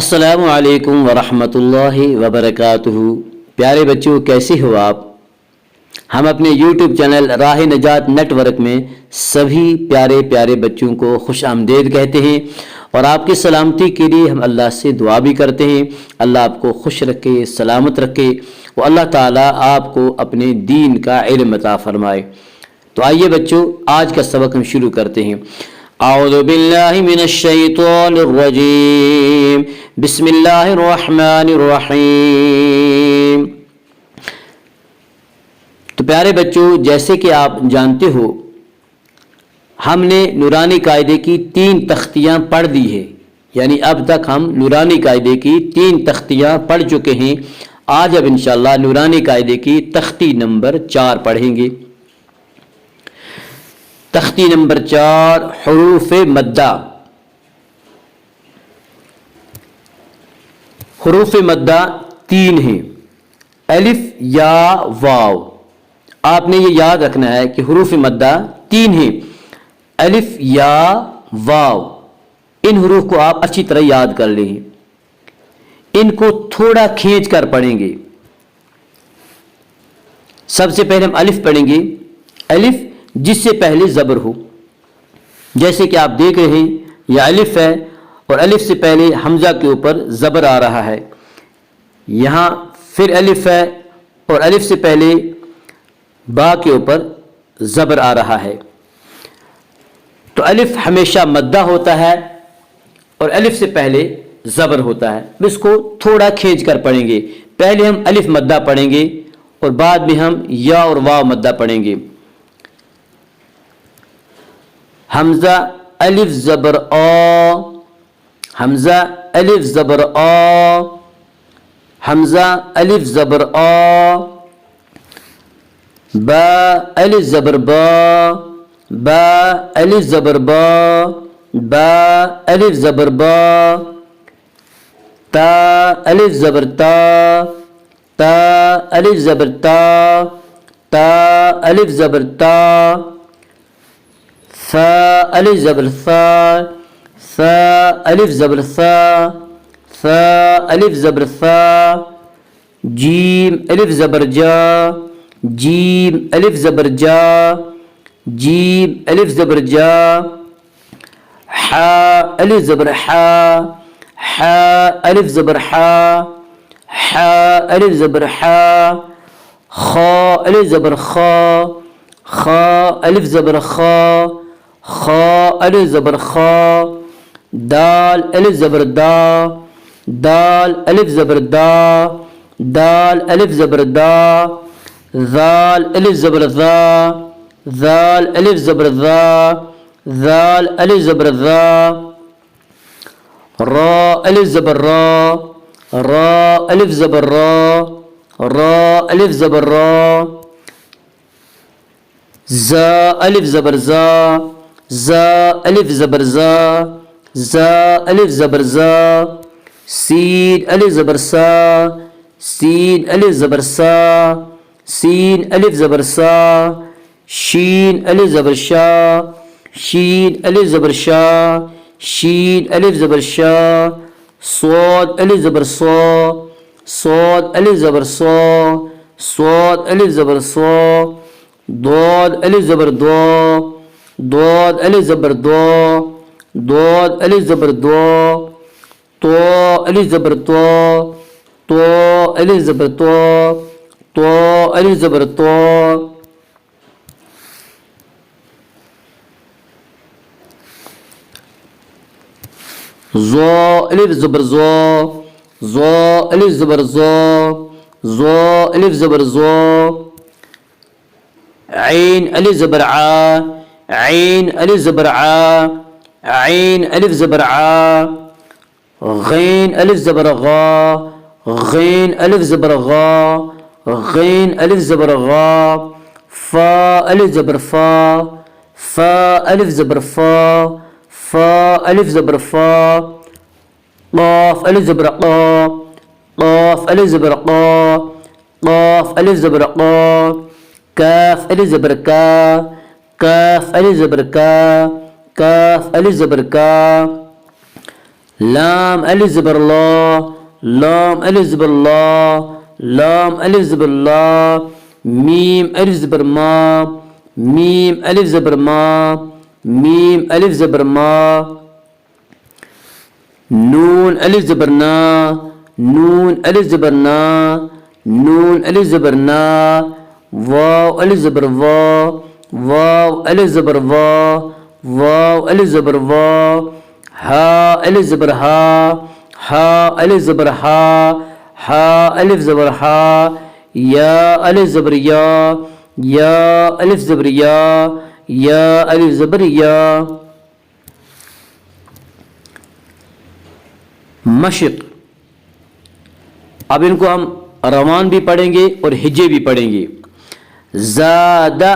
अस्सलामु अलैकुम वरहमतुल्लाहि वबरकातुहू। प्यारे बच्चों, कैसे हो आप? हम अपने YouTube चैनल राह नजात नेटवर्क में सभी प्यारे प्यारे बच्चों को खुश आमदीद कहते हैं और आपकी सलामती के लिए हम अल्लाह से दुआ भी करते हैं। अल्लाह आपको खुश रखे, सलामत रखे और अल्लाह ताला आपको अपने दीन का इल्म अता फरमाए। तो आइए बच्चों, आज का सबक हम शुरू करते हैं। औज़ु बिल्लाहि मिनश शैतानिर रजीम, बिस्मिल्लाहिर रहमानिर रहीम। तो प्यारे बच्चों, जैसे कि आप जानते हो, हमने नूरानी कायदे की 3 तख्तियाँ पढ़ दी है। यानी अब तक हम नूरानी कायदे की 3 तख्तियाँ पढ़ चुके हैं। आज अब इंशाअल्लाह नूरानी कायदे की तख्ती नंबर 4 पढ़ेंगे। तख्ती नंबर 4, हुरूफ मद्दा। हुरूफ मद्दा 3 हैं, अलिफ या वाव। आपने ये याद रखना है कि हुरूफ मद्दा 3 हैं, अलिफ या वाव। इन हुरूफ को आप अच्छी तरह याद कर लें। इनको थोड़ा खींच कर पढ़ेंगे। सबसे पहले हम अलिफ पढ़ेंगे, अलिफ जिससे पहले ज़बर हो। जैसे कि आप देख रहे हैं, यह अलिफ है और अलिफ से पहले हमज़ा के ऊपर ज़बर आ रहा है। यहाँ फिर अलिफ है और अलिफ से पहले बा के ऊपर ज़बर आ रहा है। तो अलिफ हमेशा मद्दा होता है और अलिफ से पहले ज़बर होता है। इसको थोड़ा खींच कर पढ़ेंगे। पहले हम अलिफ मद्दा पढ़ेंगे और बाद में हम या और वाव मद्दा पढ़ेंगे। हमज़ा अलिफ ज़बर अ, हमज़ा अलिफ ज़बर अ, हमज़ा अलिफ ज़बर अ, बा अलिफ ज़बर बा, बा अलिफ ज़बर बा, बा अलिफ ज़बर बा, ता अलिफ ज़बर ता, ता अलिफ ज़बर ता, ता अलिफ ज़बर ता, सा अलिफ ज़बर सा, सा अलिफ ज़बर सा, सा अलिफ ज़बर सा, जीम अलिफ ज़बर जा, जीम अलिफ ज़बर जा, जीम अलिफ ज़बर जा, हा अलिफ ज़बर हा, हा अलिफ ज़बर हा, हा अलिफ ज़बर हा, खा अलिफ ज़बर खा, खा अलिफ ज़बर खा, खा अलिफ ज़बर खा, दाल अलिफ ज़बर दा, दाल अलिफ ज़बर दा, दाल अलिफ ज़बर दा, ज़ाल अलिफ ज़बर ज़ा, ज़ाल अलिफ ज़बर ज़ा, ज़ाल अलिफ ज़बर ज़ा, रा अलिफ ज़बर रा, रा अलिफ ज़बर रा, रा अलिफ ज़बर रा, ज़ा अलिफ ज़बर ज़ा, ज़ा अलिफ ज़बर ज़ा, ज़ा अलिफ ज़बर ज़ा, सीन अलिफ ज़बर सा, सीन अलिफ ज़बर सा, सीन अलिफ ज़बर सा, शीन अलिफ ज़बर शा, शीन अलिफ ज़बर शा, शीन अलिफ ज़बर शा, स्वाद अलिफ ज़बर सो, स्वाद अलिफ ज़बर सो, स्वाद अलिफ ज़बर सो, दोद अलिफ ज़बर दो, दोद अलिफ ज़बर दो, दोद अलिफ ज़बर दो, तो अलिफ ज़बर तो, तो अलिफ ज़बर तो, तो अलिफ ज़बर तो, ज़ो अलिफ ज़बर ज़ो, ज़ो अलिफ ज़बर ज़ो, ज़ो अलिफ ज़बर ज़ो, ऐन अलिफ ज़बर आ, ऐन अलिफ ज़बर आ, ऐन अलिफ ज़बर आ, गैन अलिफ ज़बर गा, गैन अलिफ ज़बर गा, गैन अलिफ ज़बर गा, फा अलिफ ज़बर फा, फा अलिफ ज़बर फा, फा अलिफ ज़बर फा, क़ाफ अलिफ ज़बर क़ा, क़ाफ अलिफ ज़बर क़ा, क़ाफ अलिफ ज़बर क़ा, काफ अलिफ ज़बर का, काफ अलिफ ज़बर का, काफ अलिफ ज़बर का, लाम अलिफ ज़बर ला, लाम अलिफ ज़बर ला, लाम अलिफ ज़बर ला, मीम अलिफ ज़बर मा, मीम अलिफ ज़बर मा, मीम अलिफ ज़बर मा, नून अलिफ ज़बर ना, नून अलिफ ज़बर ना, नून अलिफ ज़बर ना, वाव अलिफ ज़बर वा, वाव अलिफ ज़बर वा, वाव अलिफ ज़बर वा, हा अलिफ ज़बर हा, हा अलिफ ज़बर हा, हा अलिफ ज़बर हा, या अलिफ ज़बर या, या अलिफ ज़बर या, या अलिफ ज़बर या। मशक़, अब इनको हम रवान भी पढ़ेंगे और हिज्जे भी पढ़ेंगे। ज़ादा,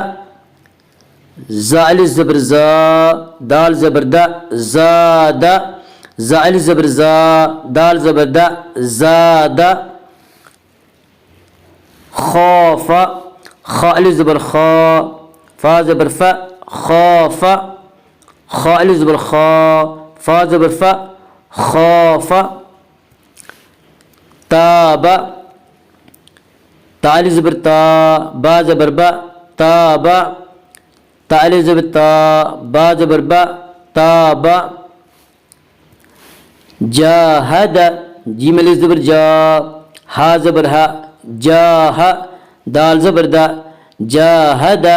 ज़ा अलिफ ज़बर ज़ा, दाल ज़बर दा, ज़ादा, ज़ा अलिफ ज़बर ज़ा, दाल ज़बर दा, ज़ादा। खौफ़ा, खा अलिफ ज़बर खा, फा ज़बर फ़ा, खौफ़ा, खा अलिफ ज़बर खा, फा ज़बर फ़ा, खौफ़ा। ताबा, ता अलिफ ज़बर ता, बा ज़बर बा, ताबा, ता अलिफ ज़बर ता, बा ज़बर बा, ताबा। जाहदा, जीम अलिफ ज़बर जा, हा ज़बर हा, जाहा, दाल ज़बर दा, जाहदा,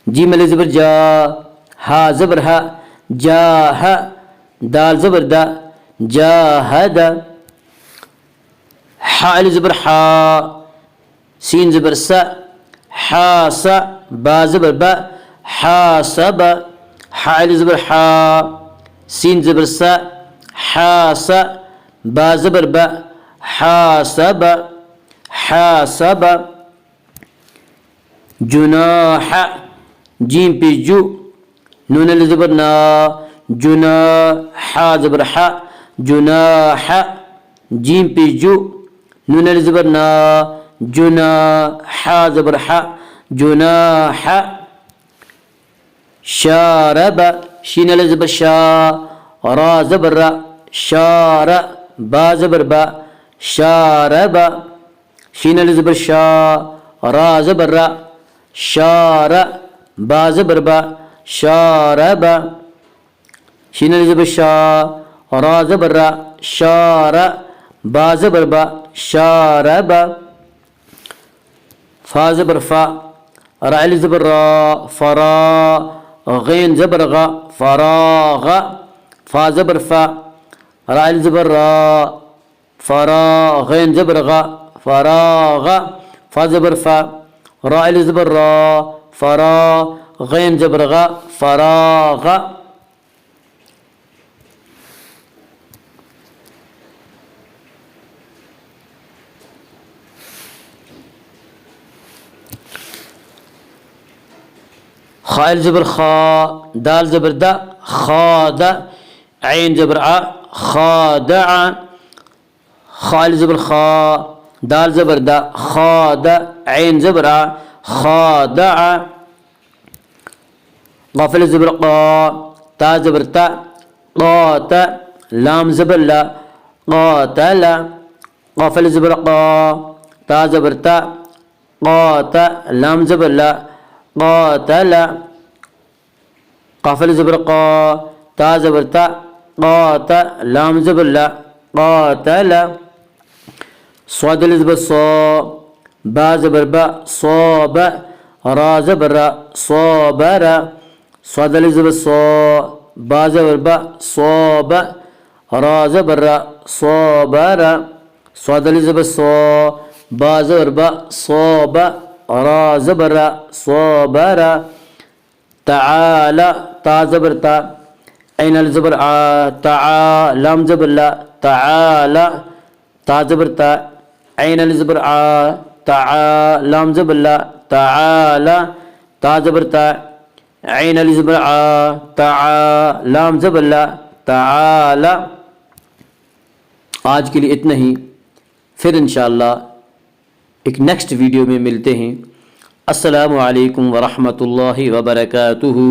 जीम अलिफ ज़बर जा, हा ज़बर हा, जाहा, दाल ज़बर दा, जाहदा। हा अलिफ ज़बर हा, सीन ज़बर सा, हा सा, बा ज़बर बा, हा सब, हा अलिफ ज़बर हा, सीन ज़बर सा, हा सा, बा ज़बर बा, हा सब, हा सब। जुनाह, जीम पे जू, नून अलिफ ज़बर ना, जुना, हा ज़बर हा, जुनाह, जीम पे जू, नून अलिफ ज़बर ना, जुना, हा ज़बर हा, जुनाह। शारब, शीन अलिफ ज़बर शा, रा ज़बर रा, शार, बा ज़बर बा, शारब, शीन अलिफ ज़बर शा, रा ज़बर रा, शार, बा ज़बर बा, शारब, शीन अलिफ ज़बर शा, रा ज़बर रा, शार, बा ज़बर बा, शारब। फा ज़बर फा, रा अलिफ ज़बर रा, फरा, गैन ज़बर गा, फराग, फा ज़बर फा, रा अलिफ ज़बर रा, फरा, गैन ज़बर गा, फराग, फा ज़बर फा, रा अलिफ ज़बर रा, फरा, गैन ज़बर गा, फराग। खा अलिफ ज़बर खा, दाल ज़बर दा, खादा, ऐन ज़बर आ, खादा, खा अलिफ ज़बर खा, दाल ज़बर दा, खादा, ऐन ज़बर आ, खादा। क़ाफ़ अलिफ ज़बर क़ा, ता ज़बर ता, क़ाता, लाम ज़बर ला, क़ातला, क़ाफ़ अलिफ ज़बर क़ा, ता ज़बर ता, क़ाता, लाम ज़बर ला, क़ातला, क़ाफ़ अलिफ ज़बर क़ा, ता ज़बर ता, क़ाता, लाम ज़बर ला, क़ातला। स्वाद अलिफ ज़बर सौ, बा ज़बर बा, सौब, रा ज़बर रा, सौबरा, स्वाद अलिफ ज़बर सौ, बा ज़बर बा, सौब, रा ज़बर रा, सौबरा, स्वाद अलिफ ज़बर सौ, बा ज़बर बा, सौब, रा ज़बर रा, सौबरा। तआला, ता ज़बर ता, ऐन अलिफ ज़बर आ, ता, लाम ज़बर ला, तआला, ता ज़बर ता, ऐन अलिफ ज़बर आ, ता, लाम ज़बर ला, तआला, ता ज़बर ता, ऐन अलिफ ज़बर आ, ता, लाम ज़बर ला, तआला। आज के लिए इतना ही, फिर इंशाअल्लाह एक नेक्स्ट वीडियो में मिलते हैं। अस्सलामु अलैकुम व रहमतुल्लाहि व बरकातुहू।